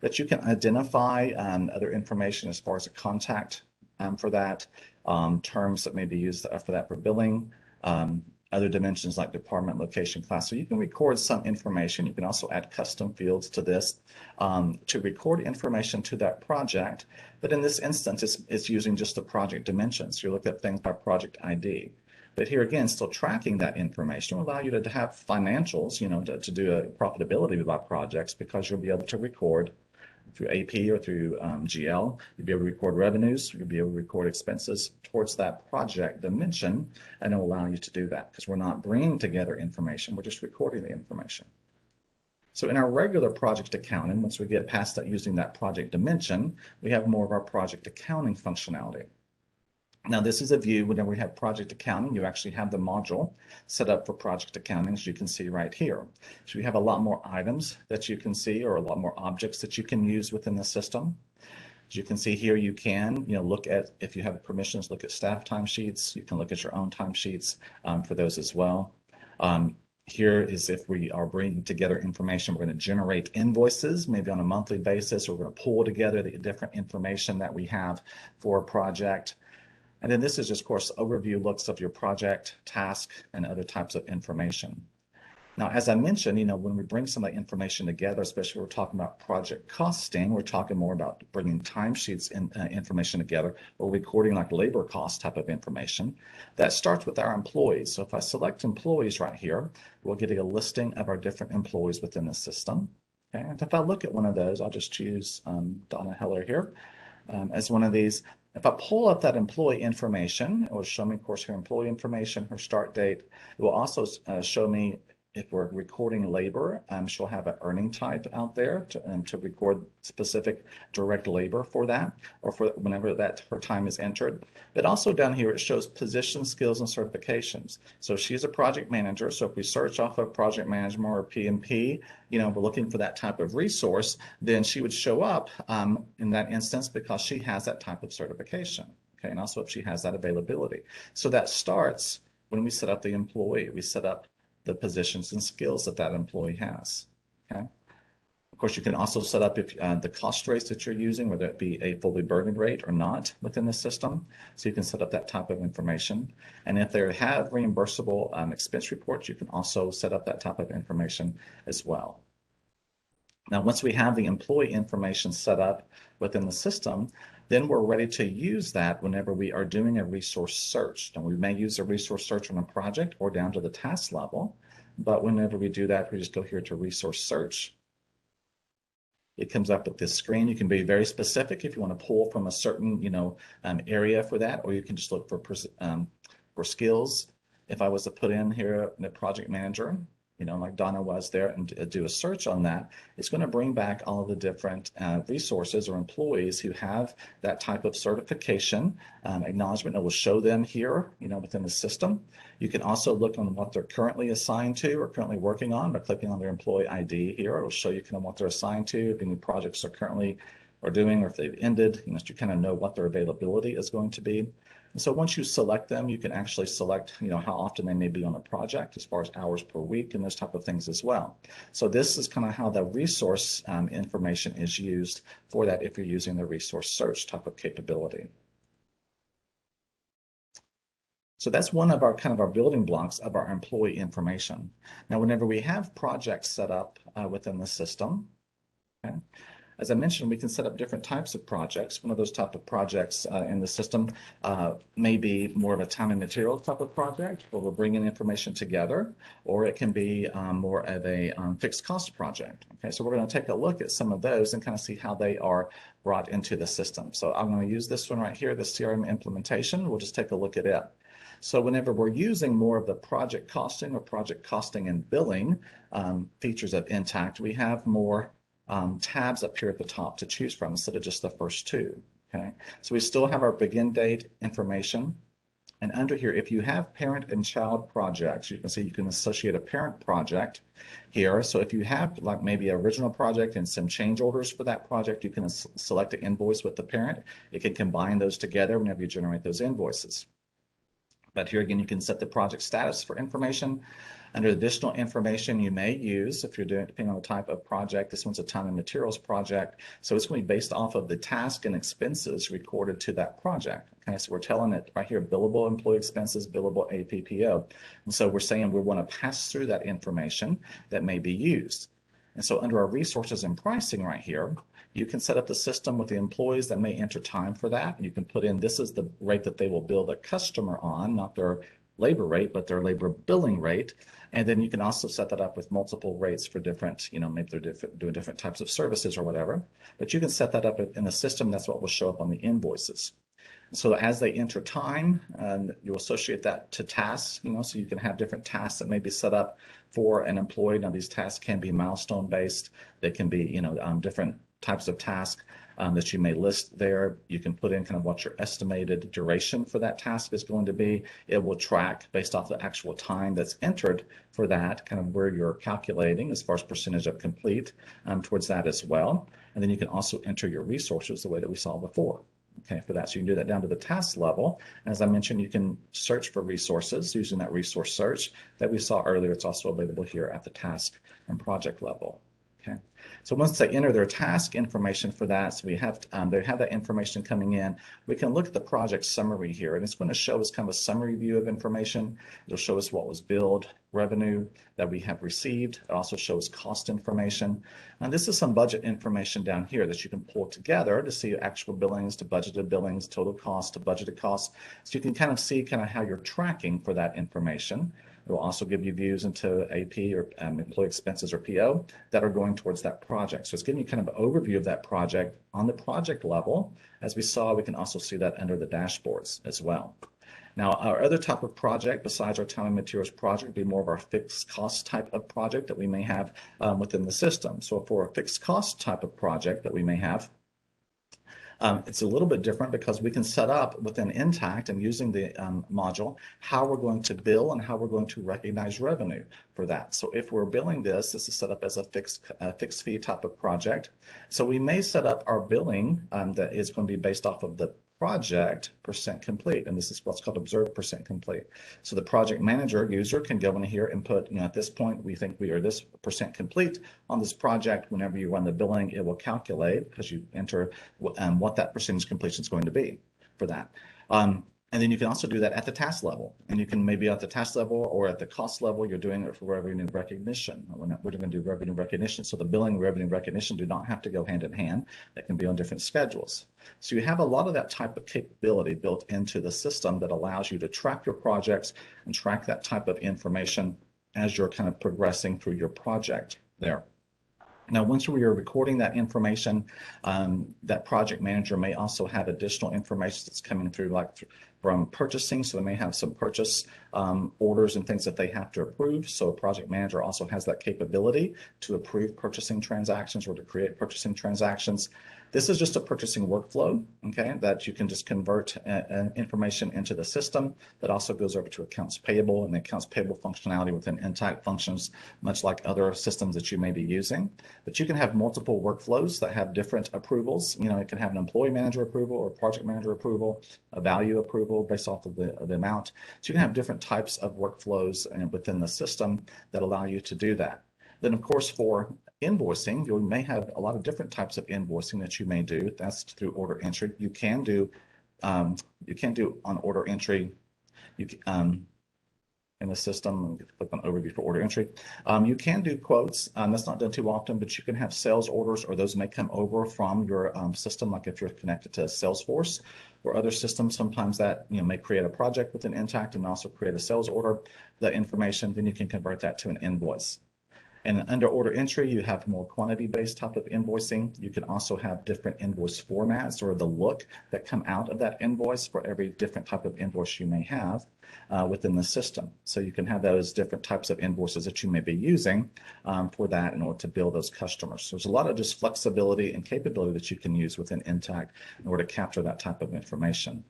That you can identify other information as far as a contact for that, terms that may be used for that for billing, other dimensions like department, location, class. So you can record some information. You can also add custom fields to this to record information to that project. But in this instance, it's using just the project dimensions. You look at things by project ID. But here again, still tracking that information will allow you to have financials, to do a profitability by projects, because you'll be able to record through AP or through GL. You'll be able to record revenues. You'll be able to record expenses towards that project dimension, and it will allow you to do that because we're not bringing together information. We're just recording the information. So in our regular project accounting, once we get past that using that project dimension, we have more of our project accounting functionality. Now, this is a view whenever we have project accounting, you actually have the module set up for project accounting, as you can see right here. So you have a lot more items that you can see, or a lot more objects that you can use within the system. As you can see here, you can, look at, if you have permissions, look at staff timesheets. You can look at your own timesheets for those as well. Here is if we are bringing together information, we're going to generate invoices, maybe on a monthly basis, or we're going to pull together the different information that we have for a project. And then this is just, of course, overview looks of your project, task, and other types of information. Now, as I mentioned, when we bring some of that information together, especially when we're talking about project costing, we're talking more about bringing timesheets and information together, or recording like labor cost type of information. That starts with our employees. So if I select employees right here, we'll get a listing of our different employees within the system. Okay? And if I look at one of those, I'll just choose Donna Heller here as one of these. If I pull up that employee information, it will show me, of course, her employee information, her start date. It will also show me if we're recording labor. She'll have an earning type out there to record specific direct labor for that, or for whenever that her time is entered. But also down here, it shows position, skills, and certifications. So she's a project manager. So if we search off of project management or PMP, we're looking for that type of resource, then she would show up in that instance because she has that type of certification. Okay, and also if she has that availability. So that starts when we set up the employee. We set up the positions and skills that employee has. Okay. Of course, you can also set up if the cost rates that you're using, whether it be a fully burdened rate or not within the system. So you can set up that type of information. And if they have reimbursable expense reports, you can also set up that type of information as well. Now, once we have the employee information set up within the system, then we're ready to use that whenever we are doing a resource search. And we may use a resource search on a project or down to the task level, but whenever we do that, we just go here to resource search. It comes up with this screen. You can be very specific if you want to pull from a certain, area for that, or you can just look for skills. If I was to put in here the project manager, like Donna was there, and do a search on that, it's going to bring back all of the different resources or employees who have that type of certification acknowledgement. It will show them here, within the system. You can also look on what they're currently assigned to or currently working on by clicking on their employee ID here. It will show you kind of what they're assigned to, if any projects are currently are doing, or if they've ended, you kind of know what their availability is going to be. And so once you select them, you can actually select, how often they may be on a project as far as hours per week and those type of things as well. So this is kind of how the resource information is used for that if you're using the resource search type of capability. So that's one of our our building blocks of our employee information. Now, whenever we have projects set up within the system, okay, as I mentioned, we can set up different types of projects. One of those type of projects in the system may be more of a time and materials type of project, where we're bringing information together, or it can be more of a fixed cost project. Okay, so we're going to take a look at some of those and kind of see how they are brought into the system. So I'm going to use this one right here, the CRM implementation. We'll just take a look at it. So whenever we're using more of the project costing or project costing and billing features of Intact, we have more tabs up here at the top to choose from instead of just the first two. Okay, so we still have our begin date information. And under here, if you have parent and child projects, you can see you can associate a parent project here. So if you have like maybe an original project and some change orders for that project, you can select an invoice with the parent. It can combine those together whenever you generate those invoices. But here again, you can set the project status for information. Under additional information you may use, if you're doing, depending on the type of project, this one's a time and materials project. So it's going to be based off of the task and expenses recorded to that project. Okay, so we're telling it right here, billable employee expenses, billable APPO. And so we're saying we want to pass through that information that may be used. And so under our resources and pricing right here, you can set up the system with the employees that may enter time for that. You can put in, this is the rate that they will bill the customer on, not their labor rate, but their labor billing rate. And then you can also set that up with multiple rates for different, maybe they're doing different types of services or whatever. But you can set that up in the system. That's what will show up on the invoices. So as they enter time, you associate that to tasks, so you can have different tasks that may be set up for an employee. Now, these tasks can be milestone based. They can be, different types of tasks that you may list there. You can put in kind of what your estimated duration for that task is going to be. It will track based off the actual time that's entered for that, kind of where you're calculating as far as percentage of complete towards that as well. And then you can also enter your resources the way that we saw before. Okay, for that. So you can do that down to the task level. As I mentioned, you can search for resources using that resource search that we saw earlier. It's also available here at the task and project level. Okay, so once they enter their task information for that, so we have they have that information coming in. We can look at the project summary here, and it's going to show us kind of a summary view of information. It'll show us what was billed, revenue that we have received. It also shows cost information. And this is some budget information down here that you can pull together to see actual billings to budgeted billings, total cost to budgeted costs. So you can kind of see kind of how you're tracking for that information. It will also give you views into AP or employee expenses or PO that are going towards that project. So it's giving you kind of an overview of that project on the project level. As we saw, we can also see that under the dashboards as well. Now, our other type of project besides our time and materials project would be more of our fixed cost type of project that we may have within the system. So for a fixed cost type of project that we may have, it's a little bit different because we can set up within Intact and using the module how we're going to bill and how we're going to recognize revenue for that. So if we're billing this is set up as a fixed fee type of project. So we may set up our billing that is going to be based off of the project percent complete, and this is what's called observed percent complete. So the project manager user can go in here and put, at this point we think we are this percent complete on this project. Whenever you run the billing, it will calculate because you enter what that percentage completion is going to be for that. And then you can also do that at the task level. And you can maybe at the task level or at the cost level, you're doing it for revenue recognition. We're going to do revenue recognition. So the billing and revenue recognition do not have to go hand in hand. They can be on different schedules. So you have a lot of that type of capability built into the system that allows you to track your projects and track that type of information as you're kind of progressing through your project there. Now, once we are recording that information, that project manager may also have additional information that's coming through, like from purchasing. So they may have some purchase orders and things that they have to approve. So a project manager also has that capability to approve purchasing transactions or to create purchasing transactions. This is just a purchasing workflow, okay, that you can just convert information into the system. That also goes over to accounts payable, and the accounts payable functionality within Intacct functions much like other systems that you may be using. But you can have multiple workflows that have different approvals. You know, it can have an employee manager approval or project manager approval, a value approval based off of the amount. So you can have different types of workflows within the system that allow you to do that. Then, of course, for invoicing, you may have a lot of different types of invoicing that you may do. That's through order entry. You can do on order entry. In the system, click on overview for order entry. You can do quotes. That's not done too often, but you can have sales orders, or those may come over from your system, like if you're connected to Salesforce or other systems. Sometimes that may create a project within Intacct and also create a sales order. That information, then you can convert that to an invoice. And under order entry, you have more quantity-based type of invoicing. You can also have different invoice formats or the look that come out of that invoice for every different type of invoice you may have within the system. So you can have those different types of invoices that you may be using for that in order to bill those customers. So there's a lot of just flexibility and capability that you can use within Intacct in order to capture that type of information.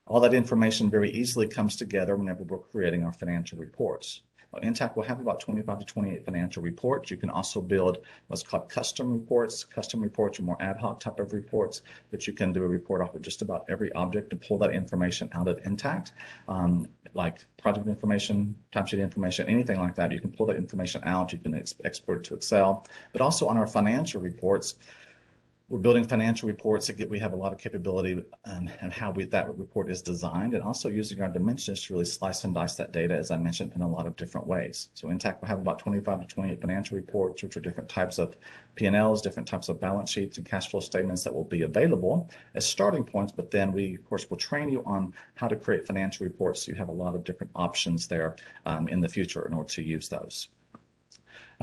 All that information very easily comes together whenever we're creating our financial reports. Intacct will have about 25 to 28 financial reports. You can also build what's called custom reports. Custom reports are more ad hoc type of reports, but you can do a report off of just about every object and pull that information out of Intacct, like project information, timesheet information, anything like that. You can pull that information out. You can export it to Excel, but also on our financial reports, we're building financial reports. We have a lot of capability and how that report is designed, and also using our dimensions to really slice and dice that data, as I mentioned, in a lot of different ways. So Intacct will have about 25 to 28 financial reports, which are different types of P&Ls, different types of balance sheets and cash flow statements that will be available as starting points. But then we, of course, will train you on how to create financial reports. So you have a lot of different options there in the future in order to use those.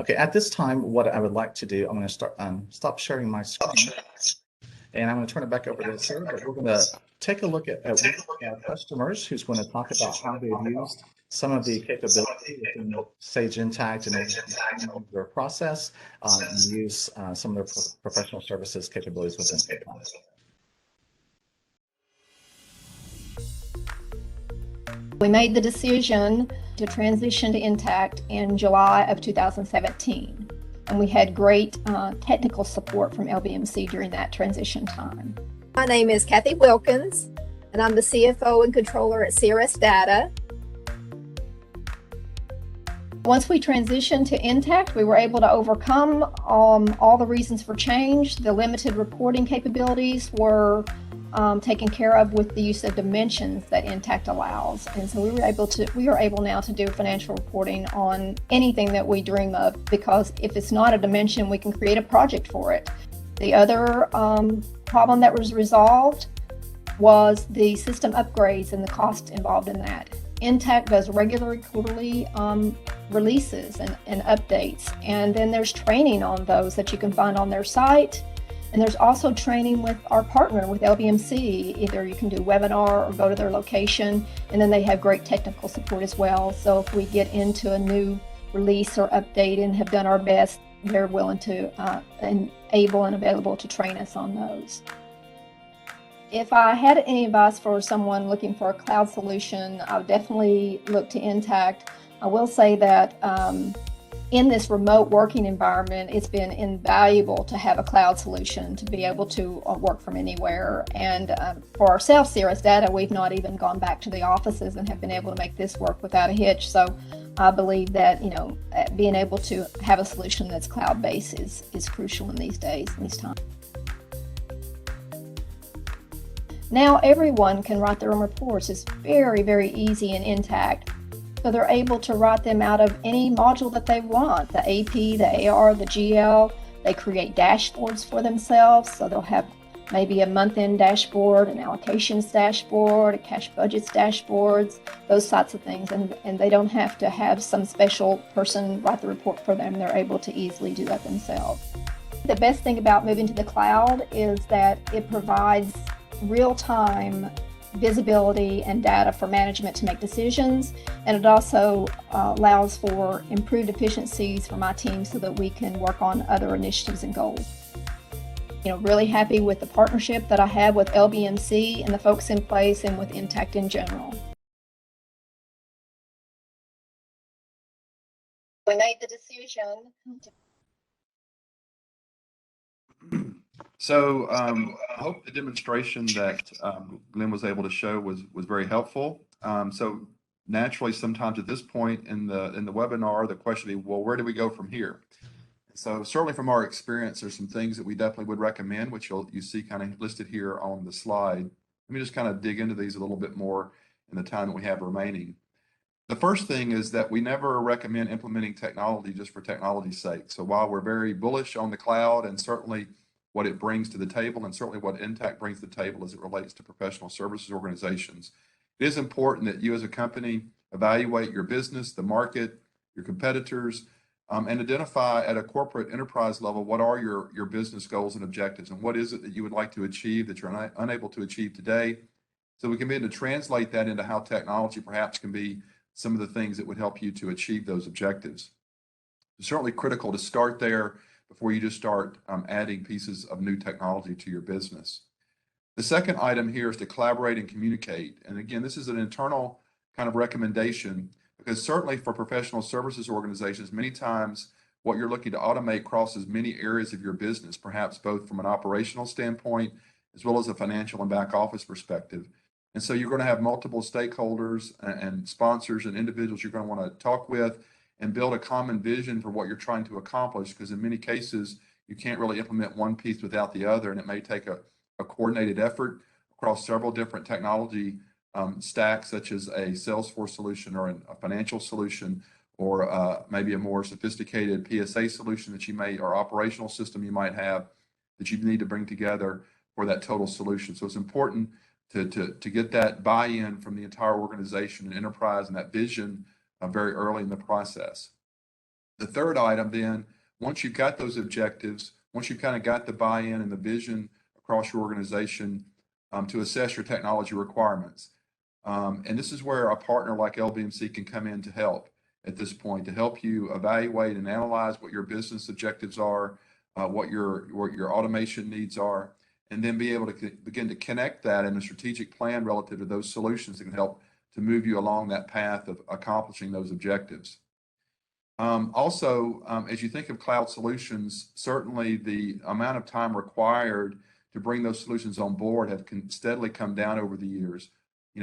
Okay, at this time, what I would like to do, I'm going to stop sharing my screen, and I'm going to turn it back over to Sarah, but we're going to take a look at our customers, who's going to talk about how they've used some of the capability within the Sage Intacct and their process, and use some of their professional services capabilities within Intacct. We made the decision to transition to Intacct in July of 2017, and we had great technical support from LBMC during that transition time. My name is Kathy Wilkins, and I'm the CFO and controller at CRS Data. Once we transitioned to Intacct, we were able to overcome all the reasons for change. The limited reporting capabilities were taken care of with the use of dimensions that Intacct allows. And so we are able now to do financial reporting on anything that we dream of, because if it's not a dimension, we can create a project for it. The other problem that was resolved was the system upgrades and the cost involved in that. Intacct does regular quarterly releases and updates, and then there's training on those that you can find on their site. And there's also training with our partner, with LBMC. Either you can do webinar or go to their location, and then they have great technical support as well. So if we get into a new release or update and have done our best, they're willing to and able and available to train us on those. If I had any advice for someone looking for a cloud solution, I would definitely look to Intacct. I will say that in this remote working environment, it's been invaluable to have a cloud solution to be able to work from anywhere. And for ourselves, CRS Data, we've not even gone back to the offices and have been able to make this work without a hitch. So I believe that being able to have a solution that's cloud-based is crucial in these days, in these times. Now everyone can write their own reports. It's very, very easy and intact. So they're able to write them out of any module that they want, the AP, the AR, the GL. They create dashboards for themselves. So they'll have maybe a month-end dashboard, an allocations dashboard, a cash budgets dashboards, those sorts of things. And they don't have to have some special person write the report for them. They're able to easily do that themselves. The best thing about moving to the cloud is that it provides real-time visibility and data for management to make decisions, and it also allows for improved efficiencies for my team so that we can work on other initiatives and goals. Really happy with the partnership that I have with LBMC and the folks in place and with Intact in general. We made the decision to So I hope the demonstration that Glenn was able to show was very helpful. So naturally, sometimes at this point in the webinar, the question is, well, where do we go from here? So certainly from our experience, there's some things that we definitely would recommend, which you see kind of listed here on the slide. Let me just kind of dig into these a little bit more in the time that we have remaining. The first thing is that we never recommend implementing technology just for technology's sake. So while we're very bullish on the cloud and certainly what it brings to the table and certainly what Intact brings to the table as it relates to professional services organizations, it is important that you as a company evaluate your business, the market, your competitors, and identify at a corporate enterprise level what are your business goals and objectives and what is it that you would like to achieve that you're unable to achieve today. So we can begin to translate that into how technology perhaps can be some of the things that would help you to achieve those objectives. It's certainly critical to start there before you just start adding pieces of new technology to your business. The second item here is to collaborate and communicate. And again, this is an internal kind of recommendation because certainly for professional services organizations, many times what you're looking to automate crosses many areas of your business, perhaps both from an operational standpoint as well as a financial and back office perspective. And so you're going to have multiple stakeholders and sponsors and individuals you're going to want to talk with and build a common vision for what you're trying to accomplish, because in many cases, you can't really implement one piece without the other, and it may take a coordinated effort across several different technology stacks, such as a Salesforce solution or a financial solution, or maybe a more sophisticated PSA solution that you may, or operational system you might have that you need to bring together for that total solution. So it's important to get that buy-in from the entire organization and enterprise and that vision very early in the process. The third item then, once you've got those objectives, once you've kind of got the buy-in and the vision across your organization, to assess your technology requirements. And this is where a partner like LBMC can come in to help at this point, to help you evaluate and analyze what your business objectives are, what your automation needs are, and then be able to begin to connect that in a strategic plan relative to those solutions that can help to move you along that path of accomplishing those objectives. Also, as you think of cloud solutions, certainly the amount of time required to bring those solutions on board have steadily come down over the years.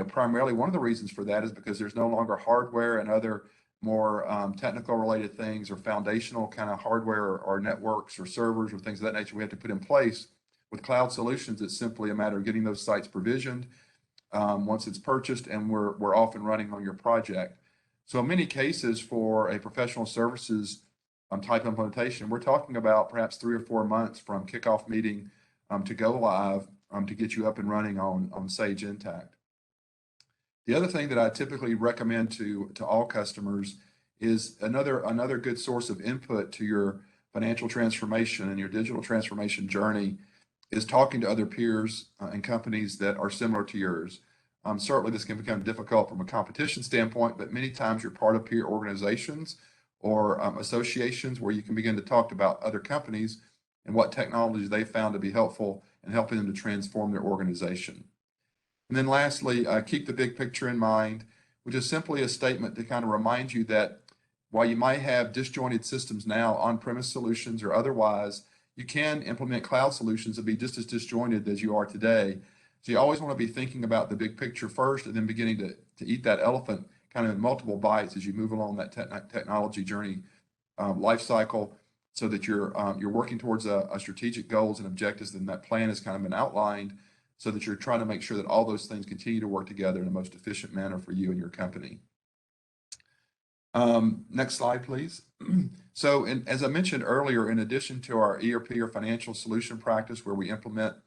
Primarily one of the reasons for that is because there's no longer hardware and other more technical related things or foundational kind of hardware or networks or servers or things of that nature we have to put in place. With cloud solutions, it's simply a matter of getting those sites provisioned once it's purchased, and we're off and running on your project. So in many cases for a professional services type implementation, we're talking about perhaps 3 or 4 months from kickoff meeting to go live to get you up and running on Sage Intacct. The other thing that I typically recommend to all customers is another good source of input to your financial transformation and your digital transformation journey is talking to other peers and companies that are similar to yours. Certainly this can become difficult from a competition standpoint, but many times you're part of peer organizations or associations where you can begin to talk about other companies and what technologies they found to be helpful in helping them to transform their organization. And then lastly, keep the big picture in mind, which is simply a statement to kind of remind you that while you might have disjointed systems now, on-premise solutions or otherwise, you can implement cloud solutions that be just as disjointed as you are today. So you always want to be thinking about the big picture first and then beginning to eat that elephant kind of in multiple bites as you move along that technology journey life cycle, so that you're working towards a strategic goals and objectives, and that plan has kind of been outlined so that you're trying to make sure that all those things continue to work together in the most efficient manner for you and your company. Next slide, please. So, as I mentioned earlier, in addition to our ERP or financial solution practice where we implement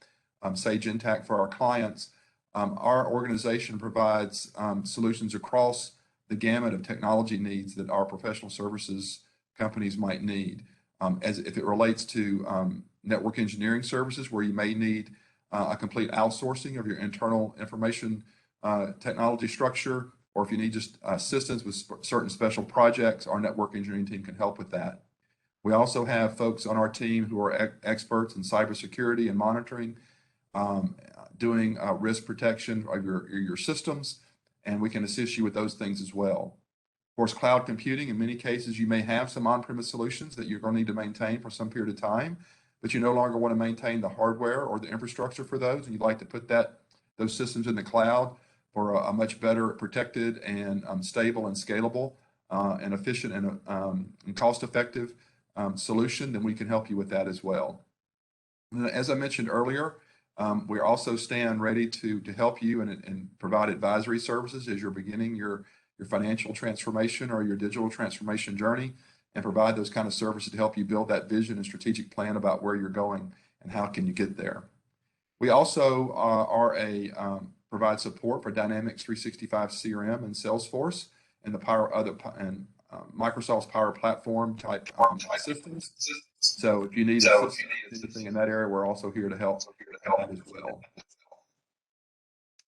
Sage Intacct for our clients, our organization provides solutions across the gamut of technology needs that our professional services companies might need. As if it relates to network engineering services, where you may need a complete outsourcing of your internal information technology structure, or if you need just assistance with certain special projects, our network engineering team can help with that. We also have folks on our team who are experts in cybersecurity and monitoring, doing risk protection of your systems, and we can assist you with those things as well. Of course, cloud computing, in many cases, you may have some on-premise solutions that you're going to need to maintain for some period of time, but you no longer want to maintain the hardware or the infrastructure for those, and you'd like to put those systems in the cloud for a much better protected and stable and scalable and efficient and cost-effective solution, then we can help you with that as well. And as I mentioned earlier, we also stand ready to help you and provide advisory services as you're beginning your financial transformation or your digital transformation journey, and provide those kind of services to help you build that vision and strategic plan about where you're going and how can you get there. We also provide support for Dynamics 365 CRM and Salesforce and the Microsoft's Power Platform type systems. So if you need assistance anything in that area, we're also here to help as well.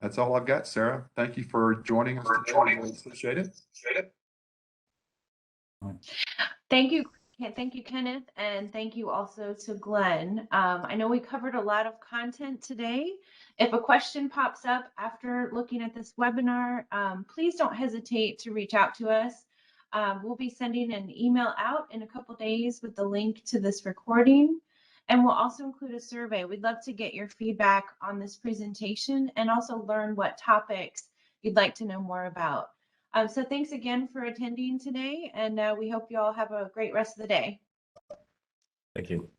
That's all I've got, Sarah. Thank you for joining us today. We really appreciate it. Thank you, Kenneth, and thank you also to Glenn. I know we covered a lot of content today. If a question pops up after looking at this webinar, please don't hesitate to reach out to us. We'll be sending an email out in a couple days with the link to this recording, and we'll also include a survey. We'd love to get your feedback on this presentation and also learn what topics you'd like to know more about. So thanks again for attending today, and we hope you all have a great rest of the day. Thank you.